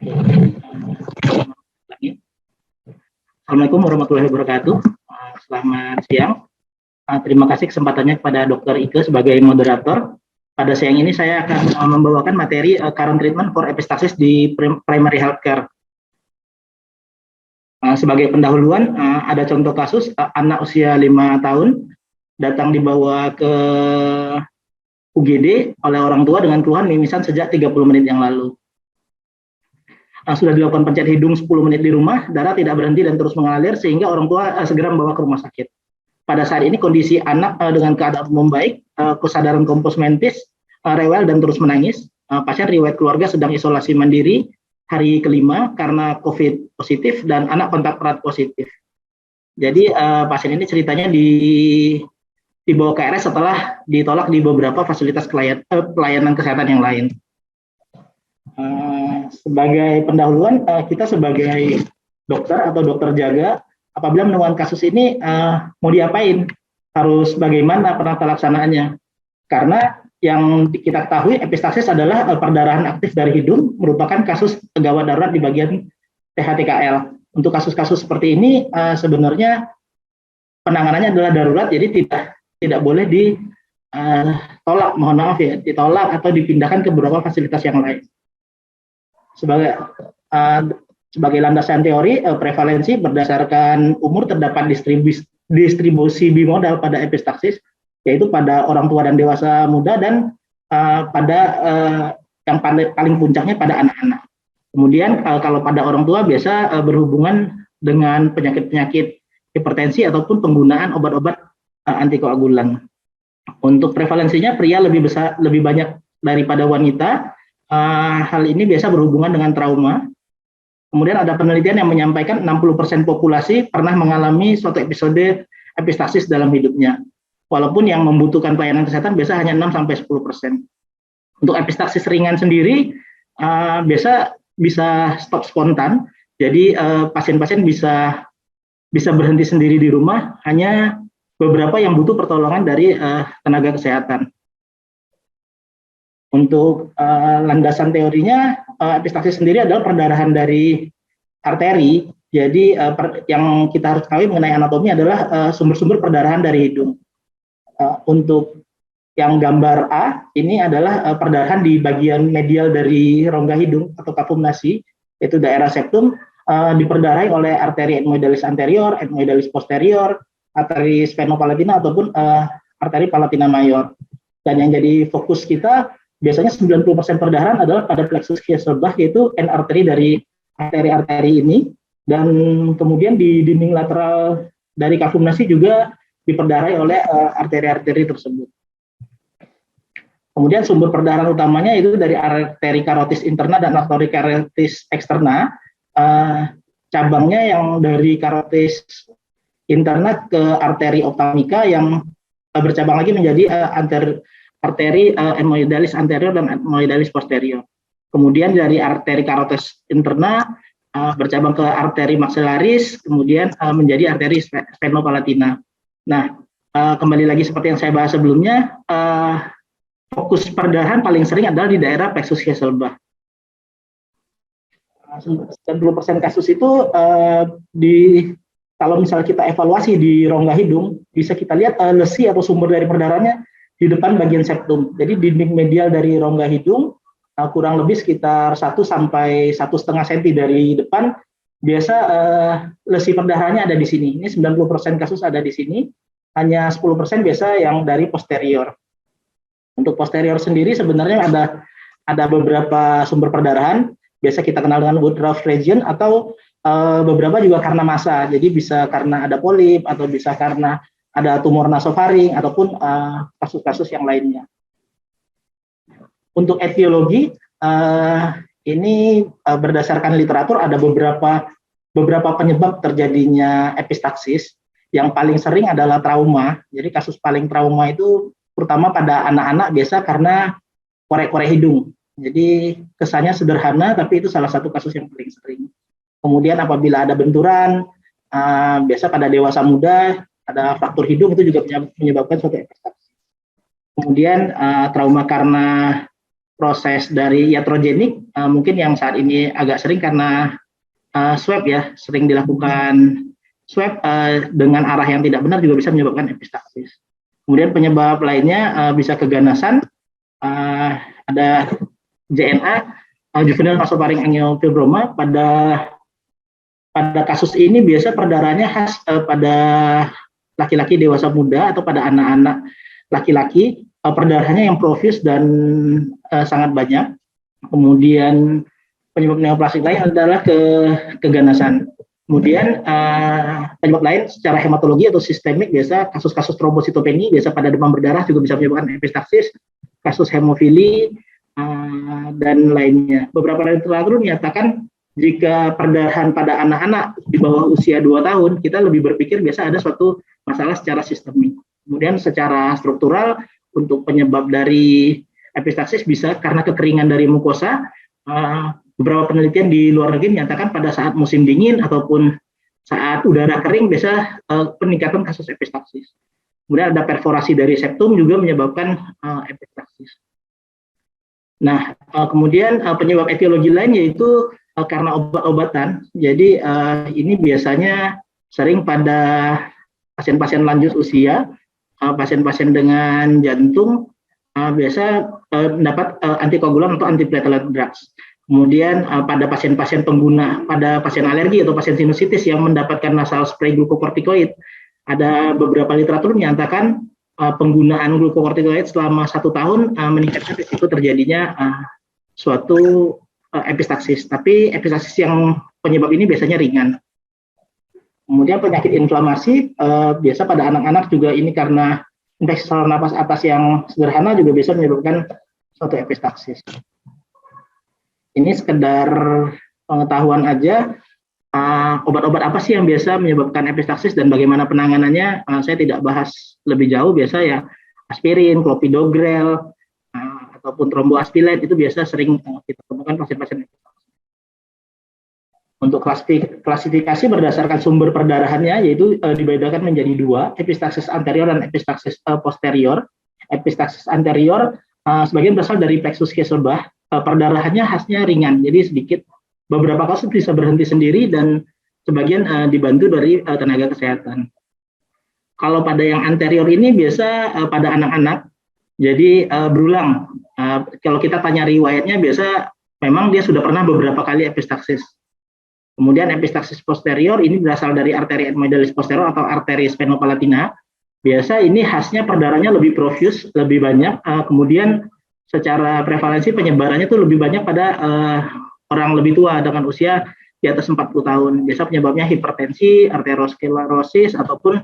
Assalamualaikum warahmatullahi wabarakatuh. Selamat siang. Terima kasih kesempatannya kepada Dr. Ike sebagai moderator. Pada siang ini saya akan membawakan materi current treatment for epistaxis di primary healthcare. Sebagai pendahuluan, ada contoh kasus anak usia 5 tahun datang dibawa ke UGD oleh orang tua dengan keluhan mimisan sejak 30 menit yang lalu. Sudah dilakukan pencet hidung 10 menit di rumah, darah tidak berhenti dan terus mengalir sehingga orang tua segera membawa ke rumah sakit. Pada saat ini kondisi anak dengan keadaan membaik, kesadaran kompos mentis, rewel dan terus menangis. Pasien riwayat keluarga sedang isolasi mandiri hari kelima karena COVID positif dan anak kontak erat positif. Jadi pasien ini ceritanya dibawa ke RS setelah ditolak di beberapa fasilitas pelayanan kesehatan yang lain. Sebagai pendahuluan, kita sebagai dokter atau dokter jaga, apabila menemukan kasus ini mau diapain, harus bagaimana penata laksanaannya. Karena yang kita ketahui epistaxis adalah perdarahan aktif dari hidung, merupakan kasus gawat darurat di bagian THTKL. Untuk kasus-kasus seperti ini sebenarnya penanganannya adalah darurat, jadi tidak boleh ditolak, mohon maaf ya, ditolak atau dipindahkan ke beberapa fasilitas yang lain. Sebagai landasan teori, prevalensi berdasarkan umur terdapat distribusi bimodal pada epistaxis, yaitu pada orang tua dan dewasa muda dan pada yang paling puncaknya pada anak-anak. Kemudian kalau pada orang tua biasa berhubungan dengan penyakit-penyakit hipertensi ataupun penggunaan obat-obat antikoagulan. Untuk prevalensinya pria lebih banyak daripada wanita. Hal ini biasa berhubungan dengan trauma. Kemudian ada penelitian yang menyampaikan 60% populasi pernah mengalami suatu episode epistaxis dalam hidupnya. Walaupun yang membutuhkan pelayanan kesehatan biasa hanya 6-10%. Untuk epistaxis ringan sendiri biasa bisa stop spontan. Jadi pasien-pasien bisa berhenti sendiri di rumah, hanya beberapa yang butuh pertolongan dari tenaga kesehatan. Untuk landasan teorinya, epistaxis sendiri adalah perdarahan dari arteri. Jadi yang kita harus ketahui mengenai anatomi adalah sumber-sumber perdarahan dari hidung. Untuk yang gambar A, ini adalah perdarahan di bagian medial dari rongga hidung atau cavum nasi, yaitu daerah septum, diperdarai oleh arteri ethmoidalis anterior, ethmoidalis posterior, arteri sphenopalatina ataupun arteri palatina mayor. Dan yang jadi fokus kita biasanya 90% perdarahan adalah pada plexus Kieselbach, yaitu end artery dari arteri-arteri ini, dan kemudian di dinding lateral dari cavum nasi juga diperdarai oleh arteri-arteri tersebut. Kemudian sumber perdarahan utamanya itu dari arteri karotis interna dan arteri karotis eksterna. Cabangnya yang dari karotis interna ke arteri ophthalmica yang bercabang lagi menjadi arteri ethmoidalis anterior dan ethmoidalis posterior. Kemudian dari arteri karotis interna bercabang ke arteri maxillaris, kemudian menjadi arteri sphenopalatina. Nah, kembali lagi seperti yang saya bahas sebelumnya, fokus perdarahan paling sering adalah di daerah plexus Kieselbach. 90% kasus itu kalau misalnya kita evaluasi di rongga hidung, bisa kita lihat lesi atau sumber dari perdarahannya di depan bagian septum. Jadi dinding medial dari rongga hidung kurang lebih sekitar 1 sampai 1,5 cm dari depan. Biasa lesi perdarahannya ada di sini. Ini 90% kasus ada di sini. Hanya 10% biasa yang dari posterior. Untuk posterior sendiri sebenarnya ada beberapa sumber perdarahan. Biasa kita kenal dengan Woodruff region atau beberapa juga karena massa. Jadi bisa karena ada polip atau bisa karena ada tumor nasofaring ataupun kasus-kasus yang lainnya. Untuk etiologi ini berdasarkan literatur ada beberapa penyebab terjadinya epistaxis. Yang paling sering adalah trauma. Jadi kasus paling trauma itu terutama pada anak-anak biasa karena korek-korek hidung. Jadi kesannya sederhana tapi itu salah satu kasus yang paling sering. Kemudian apabila ada benturan, biasa pada dewasa muda ada fraktur hidung, itu juga menyebabkan suatu epistaxis. Kemudian trauma karena proses dari iatrogenik, mungkin yang saat ini agak sering karena swab ya, sering dilakukan swab dengan arah yang tidak benar juga bisa menyebabkan epistaksis. Kemudian penyebab lainnya bisa keganasan, ada JNA, juvenile nasofaring angiofibroma. Pada kasus ini biasa perdarahannya khas pada laki-laki dewasa muda atau pada anak-anak laki-laki, perdarahannya yang profuse dan sangat banyak. Kemudian penyebab neoplastik lain adalah keganasan. Kemudian penyebab lain secara hematologi atau sistemik biasa kasus-kasus trombositopeni, biasa pada demam berdarah juga bisa menyebabkan epistaksis, kasus hemofili dan lainnya. Beberapa literatur menyatakan jika perdarahan pada anak-anak di bawah usia 2 tahun, kita lebih berpikir biasa ada suatu masalah secara sistemik. Kemudian secara struktural, untuk penyebab dari epistaksis bisa karena kekeringan dari mukosa. Beberapa penelitian di luar negeri menyatakan pada saat musim dingin ataupun saat udara kering bisa peningkatan kasus epistaksis. Kemudian ada perforasi dari septum juga menyebabkan epistaksis. Nah, kemudian penyebab etiologi lain yaitu karena obat-obatan. Jadi ini biasanya sering pada pasien-pasien lanjut usia, pasien-pasien dengan jantung biasa mendapat antikoagulan atau antiplatelet drugs. Kemudian pada pasien-pasien pengguna, pada pasien alergi atau pasien sinusitis yang mendapatkan nasal spray glukokortikoid, ada beberapa literatur menyatakan penggunaan glukokortikoid selama 1 tahun meningkatkan risiko terjadinya suatu epistaksis, tapi epistaksis yang penyebab ini biasanya ringan. Kemudian penyakit inflamasi, biasa pada anak-anak juga ini karena infeksi saluran napas atas yang sederhana juga bisa menyebabkan suatu epistaksis. Ini sekedar pengetahuan aja, obat-obat apa sih yang biasa menyebabkan epistaksis dan bagaimana penanganannya, saya tidak bahas lebih jauh, biasa ya aspirin, clopidogrel, ataupun tromboaspilin itu biasa sering kita temukan pasien-pasien epistaksis. Untuk klasifikasi berdasarkan sumber perdarahannya yaitu dibedakan menjadi 2, epistaksis anterior dan epistaksis posterior. Epistaksis anterior sebagian berasal dari plexus Kesselbach, perdarahannya khasnya ringan, jadi sedikit. Beberapa kasus bisa berhenti sendiri dan sebagian dibantu dari tenaga kesehatan. Kalau pada yang anterior ini biasa pada anak-anak, jadi berulang. Kalau kita tanya riwayatnya biasa memang dia sudah pernah beberapa kali epistaksis. Kemudian epistaksis posterior ini berasal dari arteri ethmoidalis posterior atau arteri sphenopalatina. Biasa ini khasnya perdarahannya lebih profuse, lebih banyak. Kemudian secara prevalensi penyebarannya itu lebih banyak pada orang lebih tua dengan usia di atas 40 tahun. Biasa penyebabnya hipertensi, arteriosklerosis, ataupun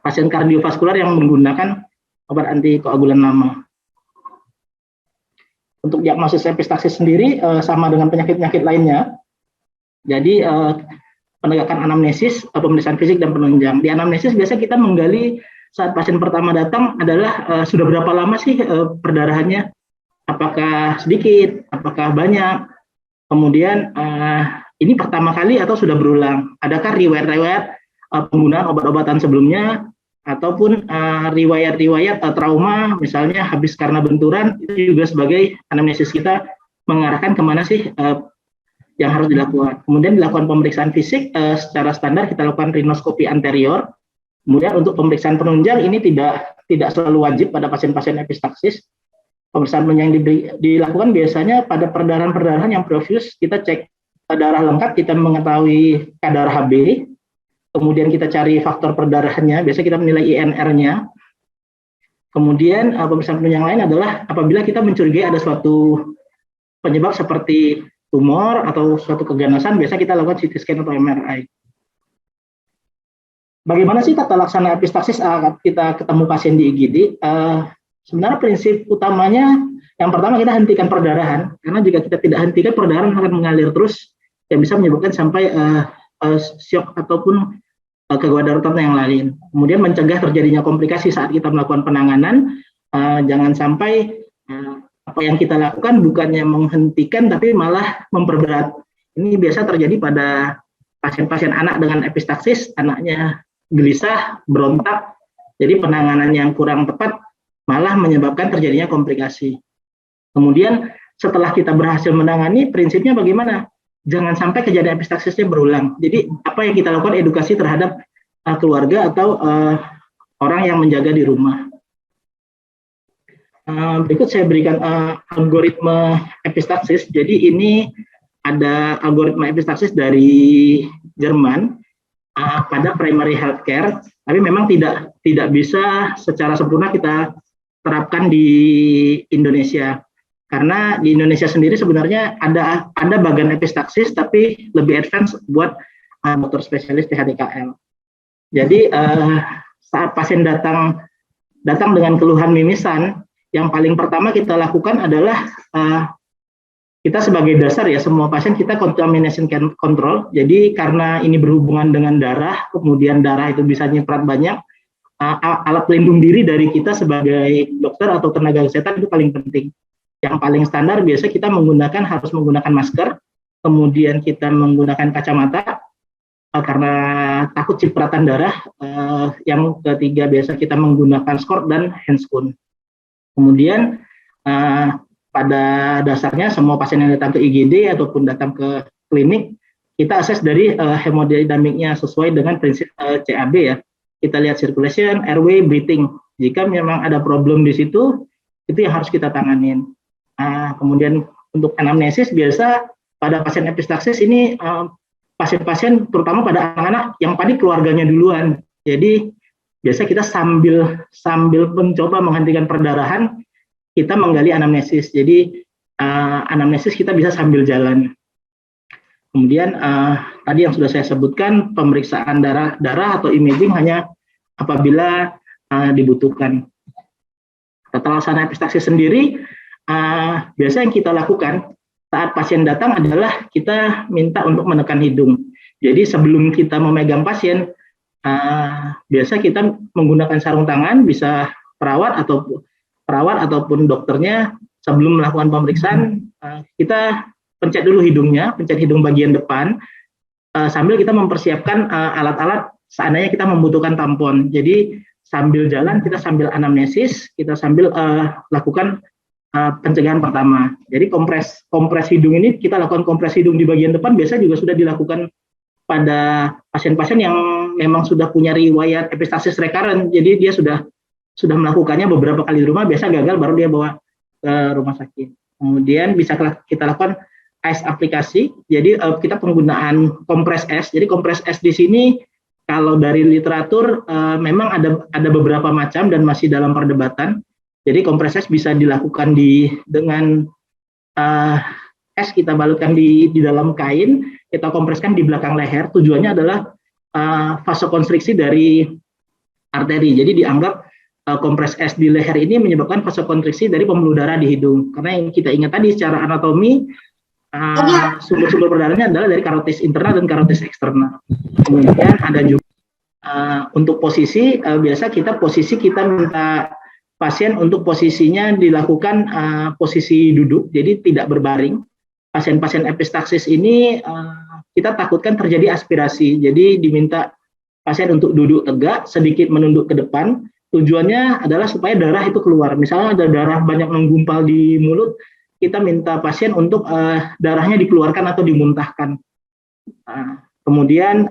pasien kardiovaskular yang menggunakan obat antikoagulan lama. Untuk diagnosis epistaksis sendiri sama dengan penyakit-penyakit lainnya. Jadi penegakan anamnesis, pemeriksaan fisik dan penunjang. Di anamnesis biasa kita menggali saat pasien pertama datang adalah sudah berapa lama sih perdarahannya, apakah sedikit, apakah banyak. Kemudian ini pertama kali atau sudah berulang. Adakah riwayat-riwayat penggunaan obat-obatan sebelumnya ataupun riwayat-riwayat trauma, misalnya habis karena benturan, itu juga sebagai anamnesis kita mengarahkan kemana sih yang harus dilakukan. Kemudian dilakukan pemeriksaan fisik secara standar, kita lakukan rinoskopi anterior. Kemudian untuk pemeriksaan penunjang ini tidak selalu wajib pada pasien-pasien epistaksis. Pemeriksaan penunjang yang dilakukan biasanya pada perdarahan-perdarahan yang profuse, kita cek darah lengkap, kita mengetahui kadar Hb. Kemudian kita cari faktor perdarahannya, biasa kita menilai INR-nya. Kemudian pemeriksaan penunjang lain adalah apabila kita mencurigai ada suatu penyebab seperti tumor atau suatu keganasan, biasa kita lakukan CT scan atau MRI. Bagaimana sih tata laksana epistaksis saat kita ketemu pasien di IGD? Sebenarnya prinsip utamanya, yang pertama kita hentikan perdarahan, karena jika kita tidak hentikan perdarahan akan mengalir terus, yang bisa menyebabkan sampai shock ataupun gangguan darurat yang lain. Kemudian mencegah terjadinya komplikasi saat kita melakukan penanganan, jangan sampai apa yang kita lakukan bukannya menghentikan tapi malah memperberat. Ini biasa terjadi pada pasien-pasien anak dengan epistaksis, anaknya gelisah, berontak, jadi penanganan yang kurang tepat malah menyebabkan terjadinya komplikasi. Kemudian setelah kita berhasil menangani, prinsipnya bagaimana? Jangan sampai kejadian epistaksisnya berulang. Jadi apa yang kita lakukan edukasi terhadap keluarga atau orang yang menjaga di rumah. Berikut saya berikan algoritma epistaksis. Jadi ini ada algoritma epistaksis dari Jerman pada primary healthcare, tapi memang tidak bisa secara sempurna kita terapkan di Indonesia. Karena di Indonesia sendiri sebenarnya ada bagian epistaksis, tapi lebih advance buat dokter spesialis THDKL. Jadi saat pasien datang dengan keluhan mimisan, yang paling pertama kita lakukan adalah kita sebagai dasar ya, semua pasien kita contamination control. Jadi karena ini berhubungan dengan darah, kemudian darah itu bisa nyiprat banyak, alat pelindung diri dari kita sebagai dokter atau tenaga kesehatan itu paling penting. Yang paling standar biasa kita harus menggunakan masker, kemudian kita menggunakan kacamata karena takut cipratan darah. Yang ketiga biasa kita menggunakan skort dan handscoon. Kemudian pada dasarnya semua pasien yang datang ke IGD ataupun datang ke klinik, kita akses dari hemodinamiknya sesuai dengan prinsip CAB ya. Kita lihat circulation, airway, breathing. Jika memang ada problem di situ, itu yang harus kita tanganin. Kemudian untuk anamnesis biasa pada pasien epistaksis ini pasien-pasien terutama pada anak-anak yang panik keluarganya duluan. Jadi biasa kita sambil mencoba menghentikan perdarahan, kita menggali anamnesis. Jadi anamnesis kita bisa sambil jalan. Kemudian tadi yang sudah saya sebutkan, pemeriksaan darah atau imaging hanya apabila dibutuhkan. Tata laksana epistaksis sendiri, biasa yang kita lakukan saat pasien datang adalah kita minta untuk menekan hidung. Jadi sebelum kita memegang pasien, biasa kita menggunakan sarung tangan, bisa perawat ataupun dokternya sebelum melakukan pemeriksaan, kita pencet dulu hidungnya, pencet hidung bagian depan, sambil kita mempersiapkan alat-alat seandainya kita membutuhkan tampon. Jadi sambil jalan kita sambil anamnesis, kita sambil lakukan pencegahan pertama. Jadi kompres hidung ini kita lakukan kompres hidung di bagian depan, biasa juga sudah dilakukan pada pasien-pasien yang memang sudah punya riwayat epistaksis recurrent. Jadi dia sudah melakukannya beberapa kali di rumah, biasa gagal baru dia bawa ke rumah sakit. Kemudian bisa kita lakukan ice aplikasi. Jadi kita penggunaan kompres es. Jadi kompres es di sini kalau dari literatur memang ada beberapa macam dan masih dalam perdebatan. Jadi kompres es bisa dilakukan dengan es kita balutkan di dalam kain, kita kompreskan di belakang leher. Tujuannya adalah vasokonstriksi dari arteri. Jadi dianggap kompres es di leher ini menyebabkan vasokonstriksi dari pembuluh darah di hidung. Karena yang kita ingat tadi secara anatomi, sumber-sumber perdarahannya adalah dari karotis internal dan karotis eksternal. Kemudian ada juga untuk posisi, biasa kita minta pasien untuk posisinya dilakukan posisi duduk, jadi tidak berbaring. Pasien-pasien epistaksis ini kita takutkan terjadi aspirasi, jadi diminta pasien untuk duduk tegak, sedikit menunduk ke depan. Tujuannya adalah supaya darah itu keluar. Misalnya ada darah banyak menggumpal di mulut, kita minta pasien untuk darahnya dikeluarkan atau dimuntahkan. Kemudian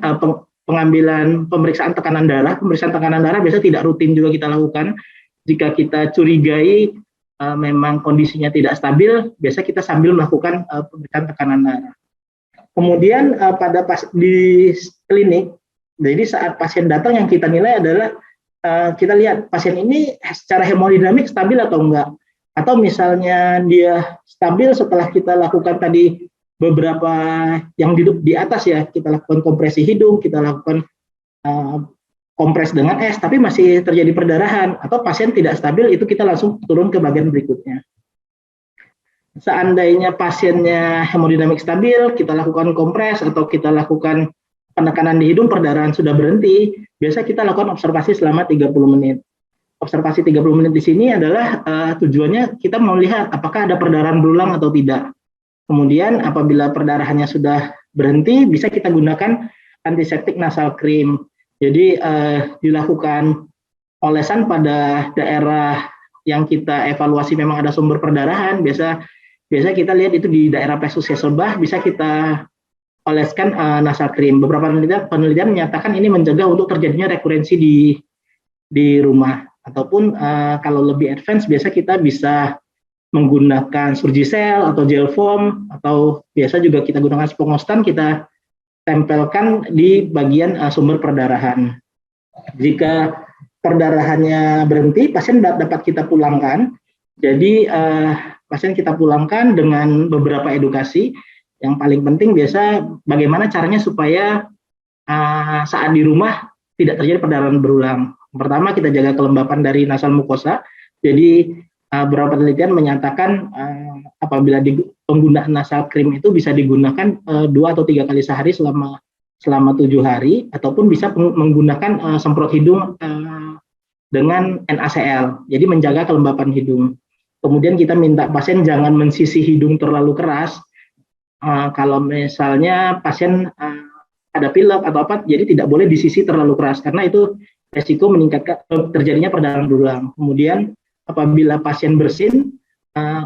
pemeriksaan tekanan darah biasa tidak rutin juga kita lakukan. Jika kita curigai memang kondisinya tidak stabil, biasa kita sambil melakukan pemeriksaan tekanan darah. Kemudian di klinik, jadi saat pasien datang yang kita nilai adalah kita lihat pasien ini secara hemodinamik stabil atau enggak. Atau misalnya dia stabil setelah kita lakukan tadi beberapa yang di atas ya, kita lakukan kompresi hidung, kita lakukan kompres dengan es, tapi masih terjadi perdarahan, atau pasien tidak stabil, itu kita langsung turun ke bagian berikutnya. Seandainya pasiennya hemodinamik stabil, kita lakukan kompres atau kita lakukan penekanan di hidung, perdarahan sudah berhenti, biasa kita lakukan observasi selama 30 menit. Observasi 30 menit di sini adalah tujuannya kita mau lihat apakah ada perdarahan berulang atau tidak. Kemudian apabila perdarahannya sudah berhenti, bisa kita gunakan antiseptik nasal cream. Jadi dilakukan olesan pada daerah yang kita evaluasi memang ada sumber perdarahan, biasa kita lihat itu di daerah plexus Hasselbalch bisa kita oleskan nasal krim. Beberapa penelitian menyatakan ini mencegah untuk terjadinya rekurensi di rumah. Ataupun kalau lebih advance biasa kita bisa menggunakan Surgicel atau gel foam, atau biasa juga kita gunakan Spongostan, kita tempelkan di bagian sumber perdarahan. Jika perdarahannya berhenti, pasien dapat kita pulangkan. Jadi pasien kita pulangkan dengan beberapa edukasi. Yang paling penting biasa bagaimana caranya supaya saat di rumah tidak terjadi perdarahan berulang. Pertama, kita jaga kelembapan dari nasal mukosa. Jadi beberapa penelitian menyatakan apabila penggunaan nasal krim itu bisa digunakan 2 atau 3 kali sehari selama 7 hari, ataupun bisa menggunakan semprot hidung dengan NaCl, jadi menjaga kelembapan hidung. Kemudian kita minta pasien jangan mensisi hidung terlalu keras. Kalau misalnya pasien ada pilek atau apa, jadi tidak boleh disisi terlalu keras, karena itu resiko meningkatkan terjadinya perdarahan berulang. Kemudian apabila pasien bersin,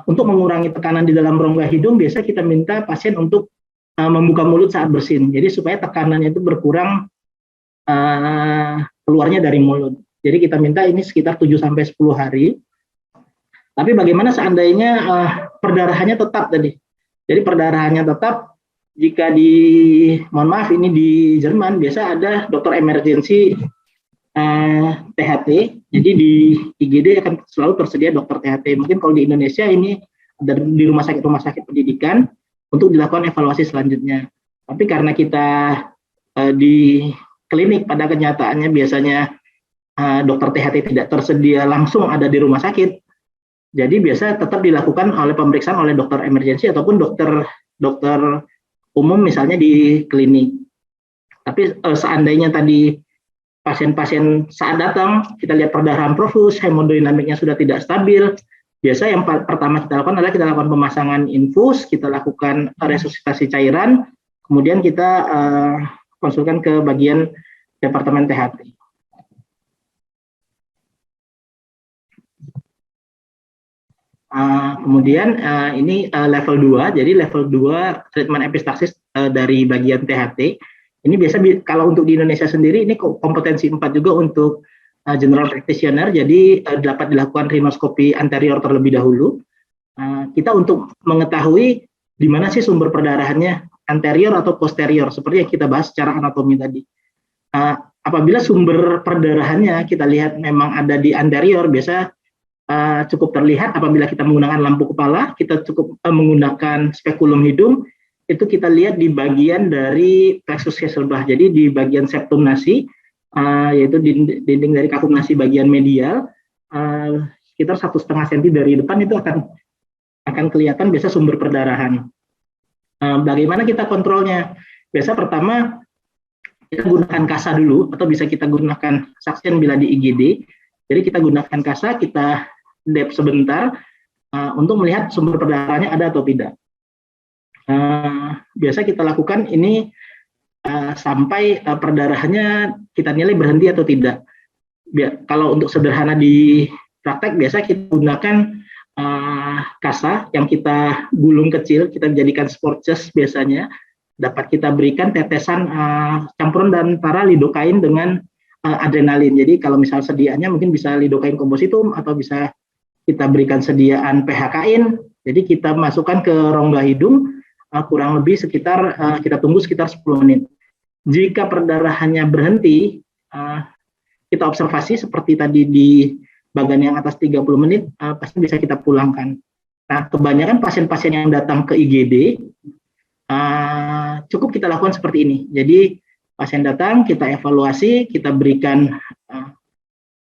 untuk mengurangi tekanan di dalam rongga hidung, biasa kita minta pasien untuk membuka mulut saat bersin. Jadi supaya tekanannya itu berkurang keluarnya dari mulut. Jadi kita minta ini sekitar 7-10 hari. Tapi bagaimana seandainya perdarahannya tetap tadi? Jadi perdarahannya tetap, jika mohon maaf ini di Jerman biasa ada dokter emergency THT, jadi di IGD akan selalu tersedia dokter THT. Mungkin kalau di Indonesia ini ada di rumah sakit pendidikan untuk dilakukan evaluasi selanjutnya. Tapi karena kita di klinik pada kenyataannya biasanya dokter THT tidak tersedia langsung ada di rumah sakit, jadi biasa tetap dilakukan oleh pemeriksaan oleh dokter emergency ataupun dokter umum misalnya di klinik. Tapi seandainya tadi pasien-pasien saat datang, kita lihat perdarahan profus, hemodinamiknya sudah tidak stabil, biasa yang pertama kita lakukan adalah kita lakukan pemasangan infus, kita lakukan resusitasi cairan, kemudian kita konsulkan ke bagian departemen THT. Kemudian ini level 2, jadi level 2 treatment epistaxis dari bagian THT. Ini biasa kalau untuk di Indonesia sendiri ini kompetensi 4 juga untuk general practitioner, jadi dapat dilakukan rhinoskopi anterior terlebih dahulu. Kita untuk mengetahui di mana sih sumber perdarahannya, anterior atau posterior, seperti yang kita bahas secara anatomi tadi. Apabila sumber perdarahannya kita lihat memang ada di anterior, biasa cukup terlihat apabila kita menggunakan lampu kepala, kita cukup menggunakan spekulum hidung, itu kita lihat di bagian dari plexus Hasselbalch, jadi di bagian septum nasi, yaitu dinding dari kakung nasi bagian medial, sekitar 1,5 cm dari depan itu akan kelihatan biasa sumber perdarahan. Bagaimana kita kontrolnya? Biasa pertama kita gunakan kasa dulu, atau bisa kita gunakan suction bila di IGD. Jadi kita gunakan kasa, kita dep sebentar untuk melihat sumber perdarahannya ada atau tidak. Biasa kita lakukan ini sampai perdarahannya kita nilai berhenti atau tidak. Kalau untuk sederhana di praktek biasa kita gunakan kasa yang kita gulung kecil, kita jadikan sport chest biasanya, dapat kita berikan tetesan campuran antara lidocaine dengan adrenalin. Jadi kalau misal sediaannya mungkin bisa lidocaine compositum atau bisa kita berikan sediaan PHK-in. Jadi kita masukkan ke rongga hidung kurang lebih sekitar kita tunggu sekitar 10 menit. Jika perdarahannya berhenti, kita observasi seperti tadi di bagian yang atas 30 menit, pasti bisa kita pulangkan. Nah, kebanyakan pasien-pasien yang datang ke IGD cukup kita lakukan seperti ini. Jadi pasien datang, kita evaluasi, kita berikan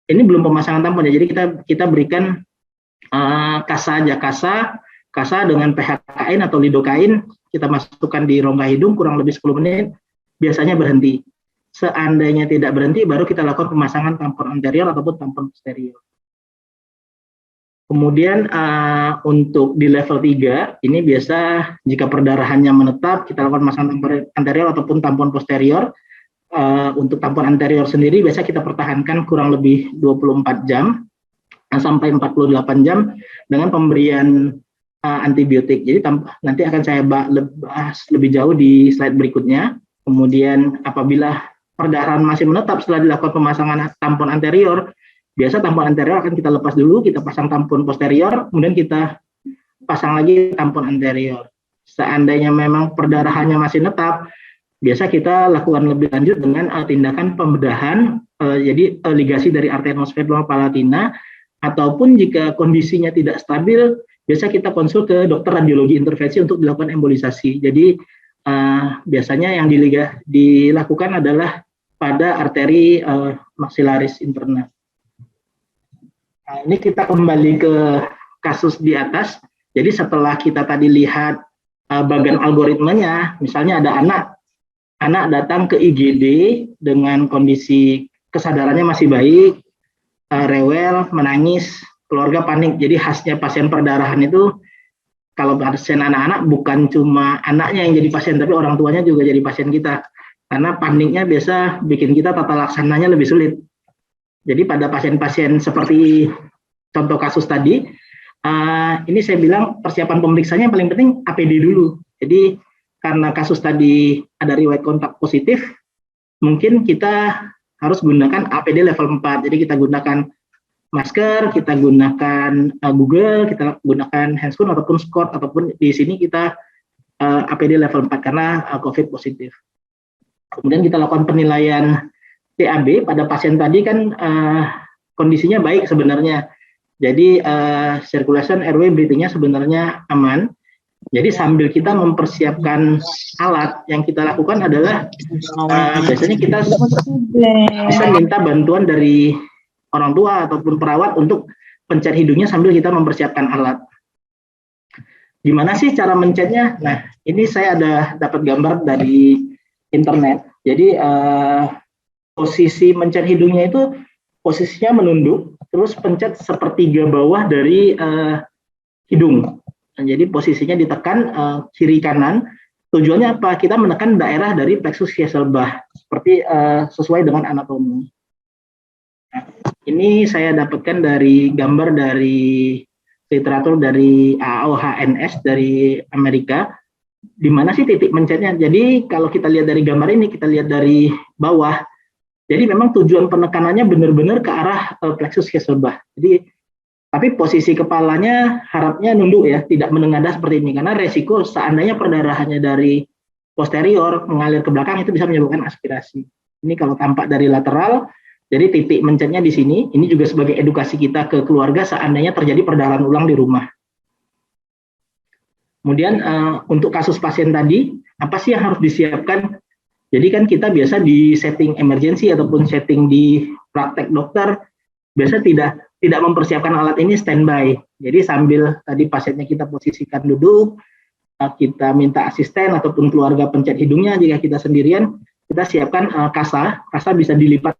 ini belum pemasangan tampon ya. Jadi kita berikan kasa aja, kasa dengan PHK-in atau lidocaine, kita masukkan di rongga hidung kurang lebih 10 menit, biasanya berhenti. Seandainya tidak berhenti, baru kita lakukan pemasangan tampon anterior ataupun tampon posterior. Kemudian untuk di level 3, ini biasa jika perdarahannya menetap, kita lakukan pemasangan tampon anterior ataupun tampon posterior. Untuk tampon anterior sendiri, biasa kita pertahankan kurang lebih 24 jam. sampai 48 jam dengan pemberian antibiotik. Jadi nanti akan saya bahas lebih jauh di slide berikutnya. Kemudian apabila perdarahan masih menetap setelah dilakukan pemasangan tampon anterior, biasa tampon anterior akan kita lepas dulu, kita pasang tampon posterior, kemudian kita pasang lagi tampon anterior. Seandainya memang perdarahannya masih netap, biasa kita lakukan lebih lanjut dengan tindakan pembedahan, jadi ligasi dari arteria novena palatina, ataupun jika kondisinya tidak stabil, biasa kita konsul ke dokter radiologi intervensi untuk dilakukan embolisasi. Jadi biasanya yang dilakukan adalah pada arteri maksilaris interna. Nah, ini kita kembali ke kasus di atas. Jadi setelah kita tadi lihat bagian algoritmanya, misalnya ada anak datang ke IGD dengan kondisi kesadarannya masih baik, rewel, menangis, keluarga panik. Jadi khasnya pasien perdarahan itu, kalau pasien anak-anak bukan cuma anaknya yang jadi pasien, tapi orang tuanya juga jadi pasien kita. Karena paniknya biasa bikin kita tata laksananya lebih sulit. Jadi pada pasien-pasien seperti contoh kasus tadi, ini saya bilang persiapan pemeriksaannya yang paling penting APD dulu. Jadi karena kasus tadi ada riwayat kontak positif, mungkin kita harus gunakan APD level 4. Jadi kita gunakan masker, kita gunakan Google, kita gunakan handscoon ataupun Scott, ataupun di sini kita APD level 4 karena COVID positif. Kemudian kita lakukan penilaian TAB pada pasien tadi kan kondisinya baik sebenarnya. Jadi circulation airway breathing-nya sebenarnya aman. Jadi sambil kita mempersiapkan alat, yang kita lakukan adalah biasanya kita bisa minta bantuan dari orang tua ataupun perawat untuk pencet hidungnya sambil kita mempersiapkan alat. Gimana sih cara mencetnya? Nah, ini saya ada dapat gambar dari internet. Jadi posisi mencet hidungnya itu posisinya menunduk, terus pencet sepertiga bawah dari hidung. Nah, jadi posisinya ditekan kiri kanan. Tujuannya apa? Kita menekan daerah dari plexus Kieselbach seperti sesuai dengan anatomi. Nah, ini saya dapatkan dari gambar dari literatur dari AOHNS dari Amerika. Di mana sih titik mencetnya? Jadi kalau kita lihat dari gambar ini, kita lihat dari bawah. Jadi memang tujuan penekanannya benar-benar ke arah plexus Kieselbach. Jadi tapi posisi kepalanya harapnya nunduk ya, tidak menengadah seperti ini karena resiko seandainya perdarahannya dari posterior mengalir ke belakang itu bisa menyebabkan aspirasi. Ini kalau tampak dari lateral, jadi titik mencetnya di sini. Ini juga sebagai edukasi kita ke keluarga seandainya terjadi perdarahan ulang di rumah. Kemudian untuk kasus pasien tadi, apa sih yang harus disiapkan? Jadi kan kita biasa di setting emergency ataupun setting di praktek dokter, biasa tidak mempersiapkan alat ini standby. Jadi sambil tadi pasiennya kita posisikan duduk, kita minta asisten ataupun keluarga pencet hidungnya. Jika kita sendirian, kita siapkan kasa. Kasa bisa dilipat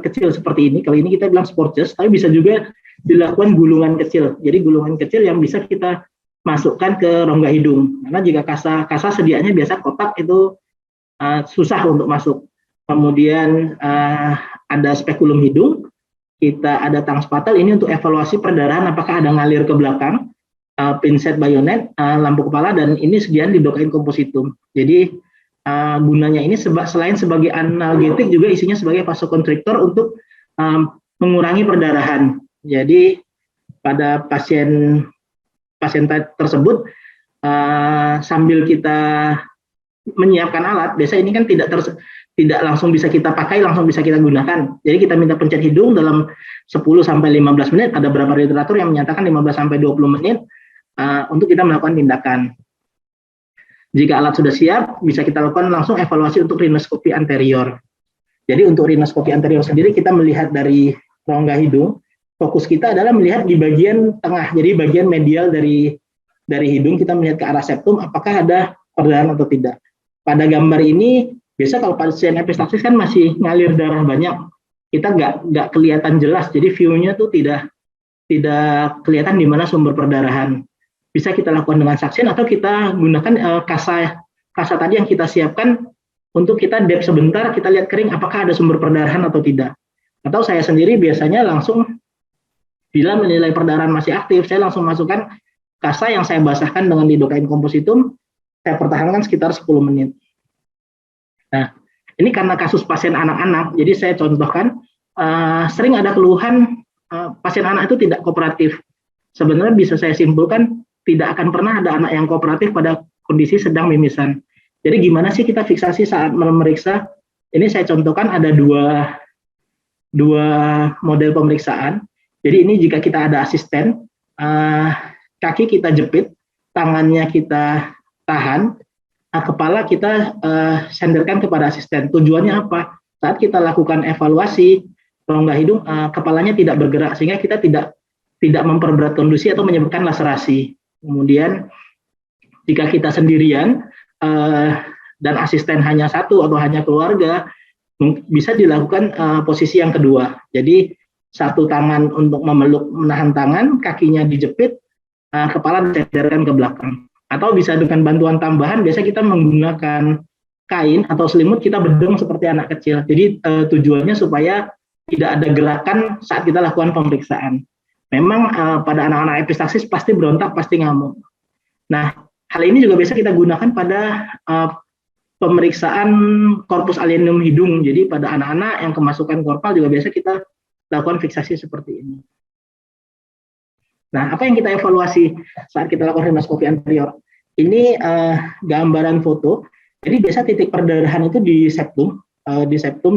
kecil seperti ini. Kalau ini kita bilang sport chest, tapi bisa juga dilakukan gulungan kecil. Jadi gulungan kecil yang bisa kita masukkan ke rongga hidung. Karena jika kasa sedianya biasa kotak itu susah untuk masuk. Kemudian ada spekulum hidung, kita ada tang spatel ini untuk evaluasi perdarahan apakah ada ngalir ke belakang, pinset bayonet, lampu kepala, dan ini sediaan di dokain kompositum. Jadi gunanya ini selain sebagai analgetik juga isinya sebagai vasokonstriktor untuk mengurangi perdarahan. Jadi pada pasien tersebut sambil kita menyiapkan alat, biasa ini kan tidak langsung bisa kita pakai, langsung bisa kita gunakan. Jadi kita minta pencet hidung dalam 10-15 menit, ada beberapa literatur yang menyatakan 15-20 menit untuk kita melakukan tindakan. Jika alat sudah siap, bisa kita lakukan langsung evaluasi untuk rhinoskopi anterior. Jadi untuk rhinoskopi anterior sendiri kita melihat dari rongga hidung, fokus kita adalah melihat di bagian tengah, jadi bagian medial dari hidung kita melihat ke arah septum, apakah ada perdarahan atau tidak. Pada gambar ini, biasa kalau pasien epistaxis kan masih ngalir darah banyak, kita nggak kelihatan jelas, jadi view-nya tuh tidak kelihatan di mana sumber perdarahan. Bisa kita lakukan dengan suction atau kita gunakan kasa tadi yang kita siapkan untuk kita dep sebentar, kita lihat kering apakah ada sumber perdarahan atau tidak. Atau saya sendiri biasanya langsung Bila menilai perdarahan masih aktif, saya langsung masukkan kasa yang saya basahkan dengan lidocaine compositum, saya pertahankan sekitar 10 menit. Nah, ini karena kasus pasien anak-anak, jadi saya contohkan, sering ada keluhan pasien anak itu tidak kooperatif. Sebenarnya bisa saya simpulkan, tidak akan pernah ada anak yang kooperatif pada kondisi sedang mimisan. Jadi gimana sih kita fiksasi saat memeriksa? Ini saya contohkan ada dua model pemeriksaan. Jadi ini jika kita ada asisten, kaki kita jepit, tangannya kita tahan, kepala kita senderkan kepada asisten. Tujuannya apa? Saat kita lakukan evaluasi rongga hidung, kepalanya tidak bergerak sehingga kita tidak memperberat kondisi atau menyebabkan laserasi. Kemudian jika kita sendirian dan asisten hanya satu atau hanya keluarga, bisa dilakukan posisi yang kedua. Jadi satu tangan untuk memeluk menahan tangan, kakinya dijepit, kepala disenderkan ke belakang. Atau bisa dengan bantuan tambahan, biasa kita menggunakan kain atau selimut, kita bedong seperti anak kecil. Jadi tujuannya supaya tidak ada gerakan saat kita lakukan pemeriksaan. Memang pada anak-anak epistaxis pasti berontak, pasti ngamuk. Nah, hal ini juga biasa kita gunakan pada pemeriksaan korpus allenum hidung. Jadi pada anak-anak yang kemasukan korpal juga biasa kita lakukan fiksasi seperti ini. Nah, apa yang kita evaluasi saat kita lakukan rhinoskopi anterior? Ini gambaran foto. Jadi biasa titik perdarahan itu di septum,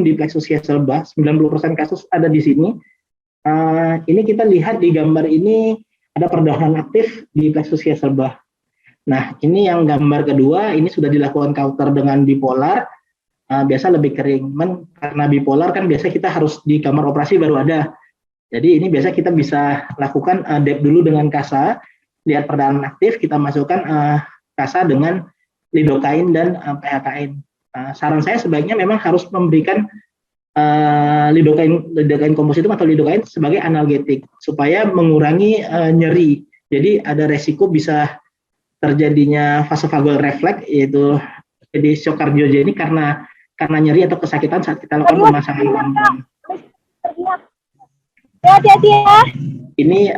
di plexus Hesselbach. 90% kasus ada di sini. Ini kita lihat di gambar ini ada perdarahan aktif di plexus Hesselbach. Nah, ini yang gambar kedua, ini sudah dilakukan Cauter dengan bipolar. Biasa lebih kering. Karena bipolar kan biasa kita harus di kamar operasi baru ada. Jadi ini biasa kita bisa lakukan dep dulu dengan kasa, lihat perdarahan aktif, kita masukkan kasa dengan lidocaine dan PHKin. Saran saya sebaiknya memang harus memberikan lidocaine compositum atau lidocaine sebagai analgetik supaya mengurangi nyeri. Jadi ada resiko bisa terjadinya vasovagal refleks, yaitu jadi shock kardiogenik karena nyeri atau kesakitan saat kita lakukan pemasangan tampon. Hati-hati ya. Ini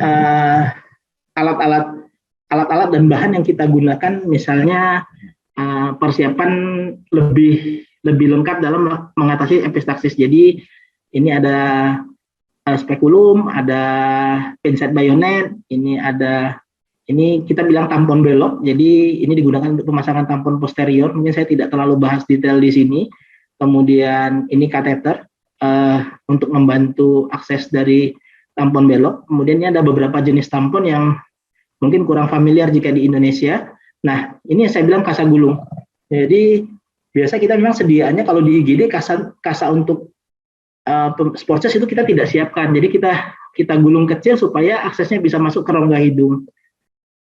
alat-alat dan bahan yang kita gunakan, misalnya persiapan lebih lengkap dalam mengatasi epistaxis. Jadi ini ada spekulum, ada pinset bayonet, ini kita bilang tampon belok. Jadi ini digunakan untuk pemasangan tampon posterior. Mungkin saya tidak terlalu bahas detail di sini. Kemudian ini kateter untuk membantu akses dari tampon belok. Kemudian ini ada beberapa jenis tampon yang mungkin kurang familiar jika di Indonesia. Nah, ini yang saya bilang kasa gulung. Jadi biasa kita memang sediaannya kalau di IGD kasa untuk sport chest itu kita tidak siapkan. Jadi kita gulung kecil supaya aksesnya bisa masuk ke rongga hidung.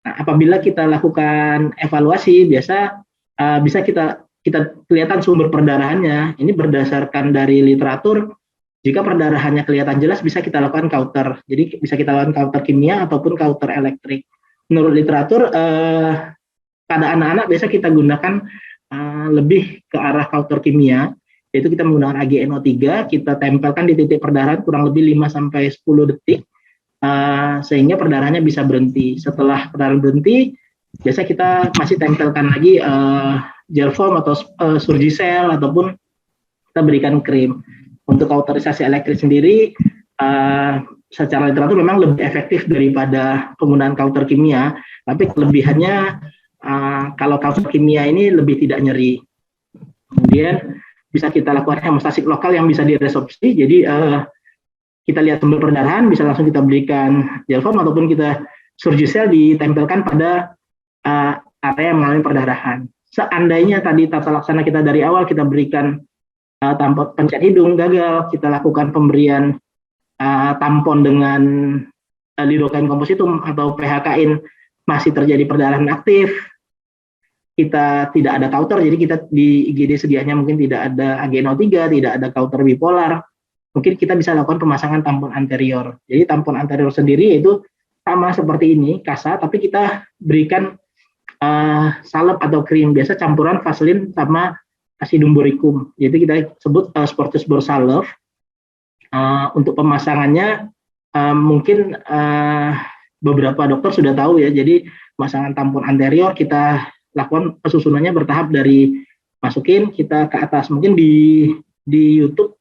Nah, apabila kita lakukan evaluasi, biasa bisa kita kelihatan sumber perdarahannya. Ini berdasarkan dari literatur. Jika perdarahannya kelihatan jelas, bisa kita lakukan Cauter. Jadi bisa kita lakukan Cauter kimia ataupun Cauter elektrik. Menurut literatur, pada anak-anak biasa kita gunakan lebih ke arah Cauter kimia, yaitu kita menggunakan AgNO3, kita tempelkan di titik perdarahan kurang lebih 5-10 detik, sehingga perdarahannya bisa berhenti. Setelah perdarahan berhenti, biasa kita masih tempelkan lagi gel foam atau Surgicel ataupun kita berikan krim. Untuk kauterisasi elektrik sendiri, secara literatur memang lebih efektif daripada penggunaan Cauter kimia, tapi kelebihannya kalau Cauter kimia ini lebih tidak nyeri. Kemudian bisa kita lakukan hemostasik lokal yang bisa diresorpsi. Jadi kita lihat sumber perdarahan, bisa langsung kita berikan gel foam ataupun kita Surgicel ditempelkan pada area yang mengalami perdarahan. Seandainya tadi tata laksana kita dari awal kita berikan tampon pencet hidung gagal, kita lakukan pemberian tampon dengan lidocaine compositum atau PHKin, masih terjadi perdarahan aktif, kita tidak ada Cauter, jadi kita di IGD sedianya mungkin tidak ada AgNO3, tidak ada Cauter bipolar, mungkin kita bisa lakukan pemasangan tampon anterior. Jadi tampon anterior sendiri itu sama seperti ini, kasa, tapi kita berikan salep atau krim, biasa campuran vaselin sama acidum boricum. Jadi kita sebut Sportus Borsalove. Untuk pemasangannya mungkin beberapa dokter sudah tahu ya, jadi pemasangan tampon anterior kita lakukan pesusunannya bertahap dari masukin kita ke atas. Mungkin di YouTube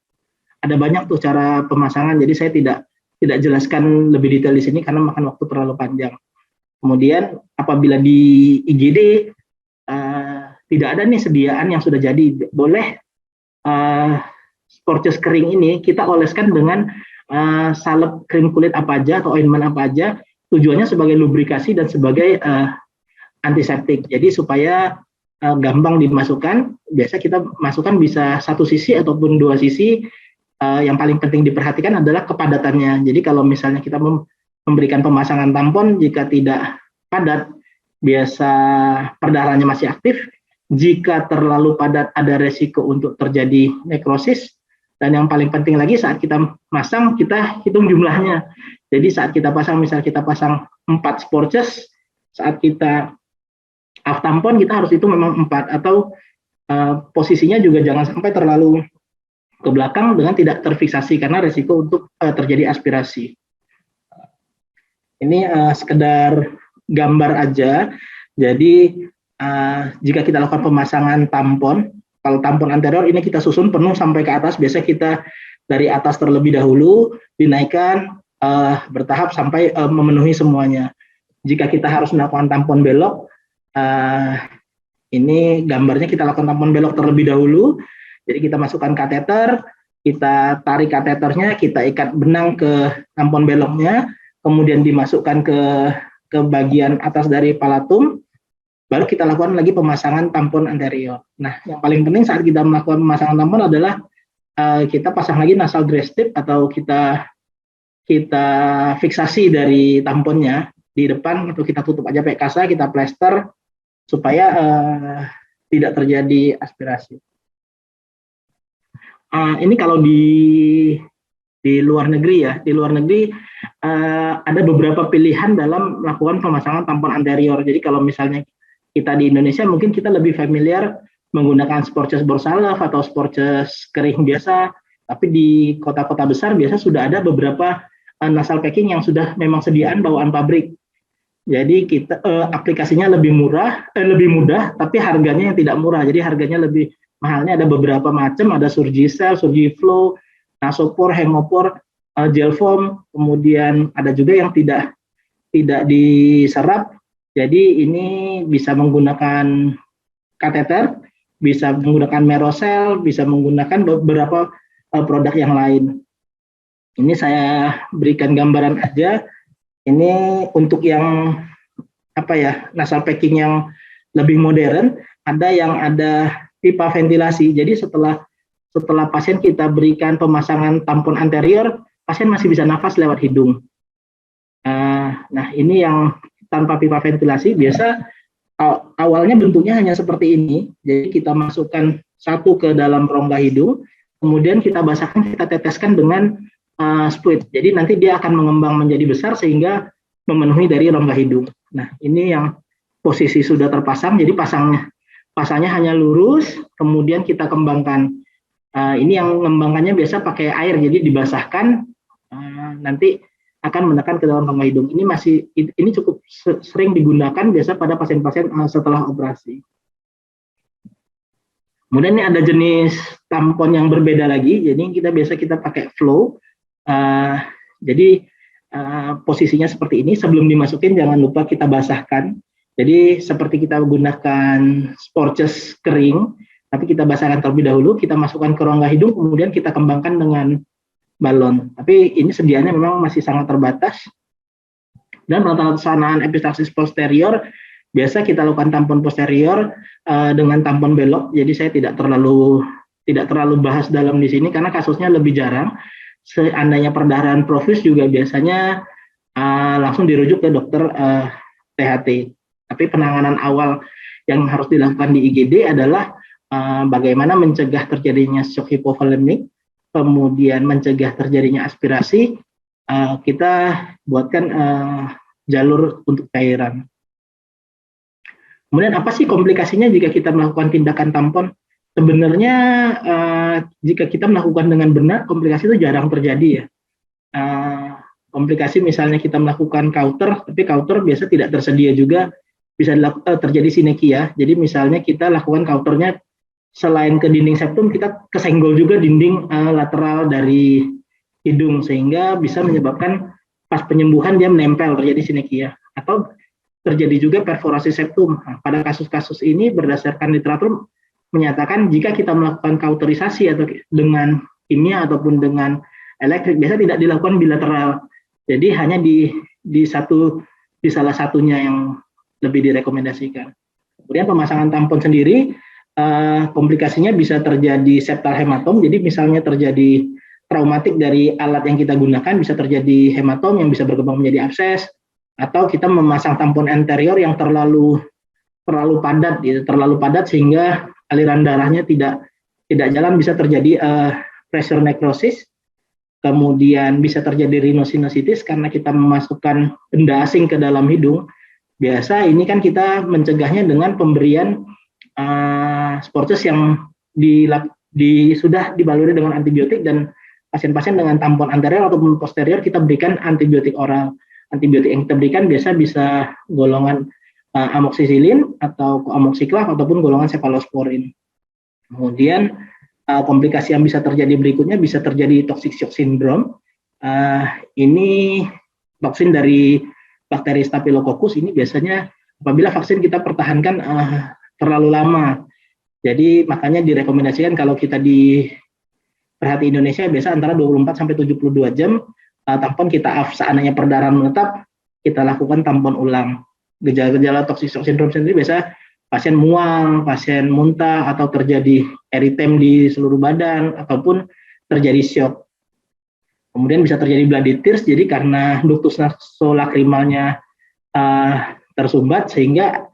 ada banyak tuh cara pemasangan, jadi saya tidak jelaskan lebih detail di sini karena makan waktu terlalu panjang. Kemudian apabila di IGD tidak ada nih sediaan yang sudah jadi, boleh sporches kering ini kita oleskan dengan salep krim kulit apa aja atau ointment apa aja, tujuannya sebagai lubrikasi dan sebagai antiseptik. Jadi supaya gampang dimasukkan. Biasa kita masukkan bisa 1 sisi ataupun 2 sisi. Yang paling penting diperhatikan adalah kepadatannya. Jadi kalau misalnya kita memberikan pemasangan tampon, jika tidak padat, biasa perdarahannya masih aktif. Jika terlalu padat, ada resiko untuk terjadi nekrosis. Dan yang paling penting lagi saat kita masang, kita hitung jumlahnya. Jadi saat kita pasang, misal kita pasang 4 sporches, saat kita off tampon, kita harus hitung memang 4. Atau posisinya juga jangan sampai terlalu ke belakang dengan tidak terfiksasi, karena resiko untuk terjadi aspirasi. Ini sekedar gambar aja. Jadi jika kita lakukan pemasangan tampon, kalau tampon anterior ini kita susun penuh sampai ke atas, biasa kita dari atas terlebih dahulu, dinaikkan bertahap sampai memenuhi semuanya. Jika kita harus melakukan tampon belok, ini gambarnya kita lakukan tampon belok terlebih dahulu. Jadi kita masukkan kateter, kita tarik kateternya, kita ikat benang ke tampon beloknya, kemudian dimasukkan ke bagian atas dari palatum, baru kita lakukan lagi pemasangan tampon anterior. Nah, yang paling penting saat kita melakukan pemasangan tampon adalah kita pasang lagi nasal dry strip atau kita fiksasi dari tamponnya di depan, atau kita tutup aja pakai kasa, kita plester supaya tidak terjadi aspirasi. Ini kalau di luar negeri ya, di luar negeri ada beberapa pilihan dalam melakukan pemasangan tampon anterior. Jadi kalau misalnya kita di Indonesia mungkin kita lebih familiar menggunakan sporches borsalef atau sporches kering biasa, tapi di kota-kota besar biasa sudah ada beberapa nasal packing yang sudah memang sediaan bawaan pabrik. Jadi kita aplikasinya lebih mudah, tapi harganya yang tidak murah. Jadi harganya lebih mahalnya ada beberapa macam, ada Surgicel, Surgiflow, Nasopor, Hemopor, gel foam, kemudian ada juga yang tidak diserap. Jadi ini bisa menggunakan kateter, bisa menggunakan merosel, bisa menggunakan beberapa produk yang lain. Ini saya berikan gambaran aja. Ini untuk yang nasal packing yang lebih modern, ada yang ada pipa ventilasi. Jadi setelah pasien kita berikan pemasangan tampon anterior, pasien masih bisa nafas lewat hidung. Nah, ini yang tanpa pipa ventilasi. Biasa awalnya bentuknya hanya seperti ini. Jadi kita masukkan satu ke dalam rongga hidung, kemudian kita basahkan, kita teteskan dengan spuit. Jadi nanti dia akan mengembang menjadi besar sehingga memenuhi dari rongga hidung. Nah, ini yang posisi sudah terpasang. Jadi pasangnya hanya lurus, kemudian kita kembangkan. Ini yang mengembangkannya biasa pakai air, jadi dibasahkan, nanti akan menekan ke dalam rongga hidung. Ini cukup sering digunakan biasa pada pasien-pasien setelah operasi. Kemudian ini ada jenis tampon yang berbeda lagi. Jadi kita pakai flow. Jadi posisinya seperti ini. Sebelum dimasukin jangan lupa kita basahkan. Jadi seperti kita menggunakan sporches kering, tapi kita basahkan terlebih dahulu, kita masukkan ke rongga hidung, kemudian kita kembangkan dengan balon. Tapi ini sediaannya memang masih sangat terbatas. Dan pelaksanaan epistaxis posterior, biasa kita lakukan tampon posterior dengan tampon belok. Jadi saya tidak terlalu bahas dalam di sini karena kasusnya lebih jarang. Seandainya perdarahan profus juga biasanya langsung dirujuk ke dokter THT. Tapi penanganan awal yang harus dilakukan di IGD adalah bagaimana mencegah terjadinya shock hipovolemik, kemudian mencegah terjadinya aspirasi. Kita buatkan jalur untuk cairan. Kemudian apa sih komplikasinya jika kita melakukan tindakan tampon? Sebenarnya jika kita melakukan dengan benar, komplikasi itu jarang terjadi ya. Komplikasi misalnya kita melakukan kauter, tapi kauter biasa tidak tersedia juga, bisa terjadi sinekia. Jadi misalnya kita lakukan kauternya selain ke dinding septum, kita kesenggol juga dinding lateral dari hidung, sehingga bisa menyebabkan pas penyembuhan dia menempel, terjadi sinekia. Atau terjadi juga perforasi septum. Nah, pada kasus-kasus ini berdasarkan literatur menyatakan jika kita melakukan kauterisasi atau dengan kimia ataupun dengan elektrik, biasa tidak dilakukan bilateral. Jadi hanya di salah satunya yang lebih direkomendasikan. Kemudian pemasangan tampon sendiri, komplikasinya bisa terjadi septal hematom. Jadi misalnya terjadi traumatik dari alat yang kita gunakan, bisa terjadi hematom yang bisa berkembang menjadi abses, atau kita memasang tampon anterior yang terlalu padat, gitu, terlalu padat sehingga aliran darahnya tidak jalan, bisa terjadi pressure necrosis. Kemudian bisa terjadi rhinosinusitis karena kita memasukkan benda asing ke dalam hidung. Biasa ini kan kita mencegahnya dengan pemberian sports yang sudah dibaluri dengan antibiotik, dan pasien-pasien dengan tampon anterior ataupun posterior kita berikan antibiotik oral. Antibiotik yang kita berikan biasa bisa golongan amoxicillin atau amoxiclav ataupun golongan cephalosporin. Kemudian komplikasi yang bisa terjadi berikutnya bisa terjadi toxic shock syndrome. Ini toksin dari bakteri Staphylococcus ini biasanya apabila vaksin kita pertahankan terlalu lama. Jadi makanya direkomendasikan kalau kita di Perhati Indonesia biasa antara 24 sampai 72 jam tampon kita seandainya perdarahan menetap, kita lakukan tampon ulang. Gejala-gejala toxic shock syndrome sendiri biasa pasien mual, pasien muntah, atau terjadi eritem di seluruh badan, ataupun terjadi shock. Kemudian bisa terjadi bloody tears, jadi karena ductus nasolacrimalnya tersumbat, sehingga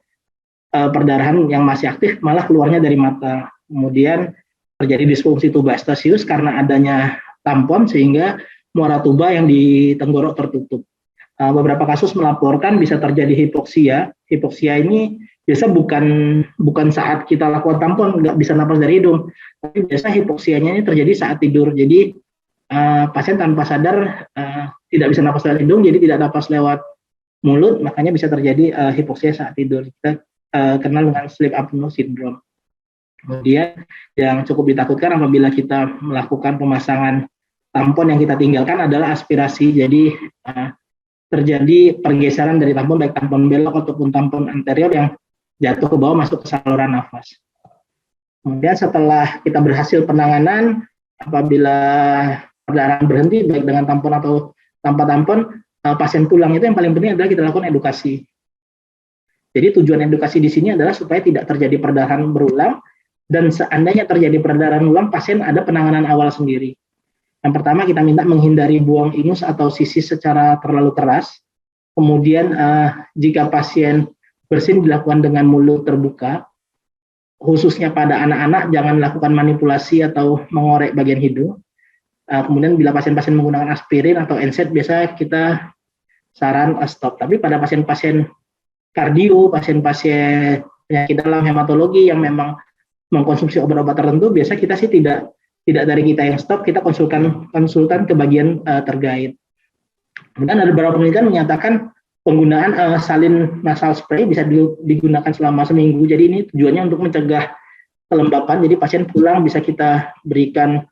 perdarahan yang masih aktif malah keluarnya dari mata. Kemudian terjadi disfungsi tuba eustachius karena adanya tampon, sehingga muara tuba yang di tenggorok tertutup. Beberapa kasus melaporkan bisa terjadi hipoksia. Hipoksia ini biasa bukan saat kita lakukan tampon nggak bisa napas dari hidung, tapi biasa hipoksianya ini terjadi saat tidur. Jadi pasien tanpa sadar tidak bisa napas dari hidung, jadi tidak napas lewat mulut, makanya bisa terjadi hipoksia saat tidur. Kita kenal dengan sleep apnea syndrome. Kemudian yang cukup ditakutkan apabila kita melakukan pemasangan tampon yang kita tinggalkan adalah aspirasi. Jadi terjadi pergeseran dari tampon, baik tampon belok ataupun tampon anterior yang jatuh ke bawah masuk ke saluran nafas. Kemudian setelah kita berhasil penanganan, apabila perdarahan berhenti baik dengan tampon atau tanpa tampon, pasien pulang itu yang paling penting adalah kita lakukan edukasi. Jadi tujuan edukasi di sini adalah supaya tidak terjadi perdarahan berulang, dan seandainya terjadi perdarahan ulang, pasien ada penanganan awal sendiri. Yang pertama kita minta menghindari buang ingus atau sisis secara terlalu keras. Kemudian jika pasien bersin dilakukan dengan mulut terbuka, khususnya pada anak-anak jangan lakukan manipulasi atau mengorek bagian hidung. Kemudian bila pasien-pasien menggunakan aspirin atau NSAID, biasa kita saran stop. Tapi pada pasien-pasien kardio, pasien-pasien penyakit dalam hematologi yang memang mengkonsumsi obat-obat tertentu, biasa kita sih tidak dari kita yang stop, kita konsultan ke bagian terkait. Kemudian ada beberapa penelitian menyatakan penggunaan salin nasal spray bisa digunakan selama seminggu. Jadi ini tujuannya untuk mencegah kelembapan. Jadi pasien pulang bisa kita berikan,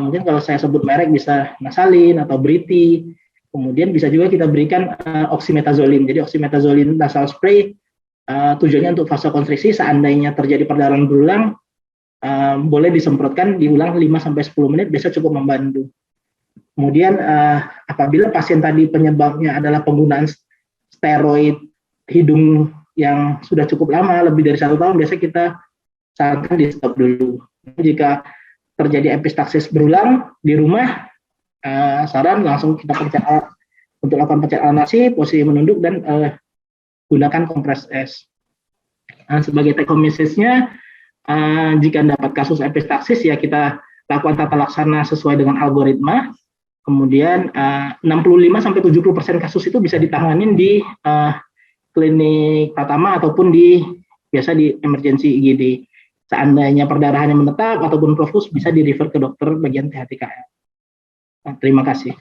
mungkin kalau saya sebut merek bisa Nasalin atau Briti. Kemudian bisa juga kita berikan oxymetazoline. Jadi oxymetazoline nasal spray tujuannya untuk vasokonstriksi. Seandainya terjadi perdarahan berulang, boleh disemprotkan diulang 5-10 menit, bisa cukup membantu. Kemudian apabila pasien tadi penyebabnya adalah penggunaan steroid hidung yang sudah cukup lama, lebih dari 1 tahun, biasa kita sarankan di stop dulu. Jika terjadi epistaxis berulang di rumah, saran langsung kita pencet untuk lakukan pencetakan nasi, posisi menunduk, dan gunakan kompres es. Sebagai take home message-nya, jika dapat kasus epistaxis ya kita lakukan tata laksana sesuai dengan algoritma. Kemudian 65-70% kasus itu bisa ditanganin di klinik Pratama ataupun biasa di emergency IGD. Seandainya perdarahannya menetap ataupun profus, bisa di refer ke dokter bagian THTKL. Terima kasih.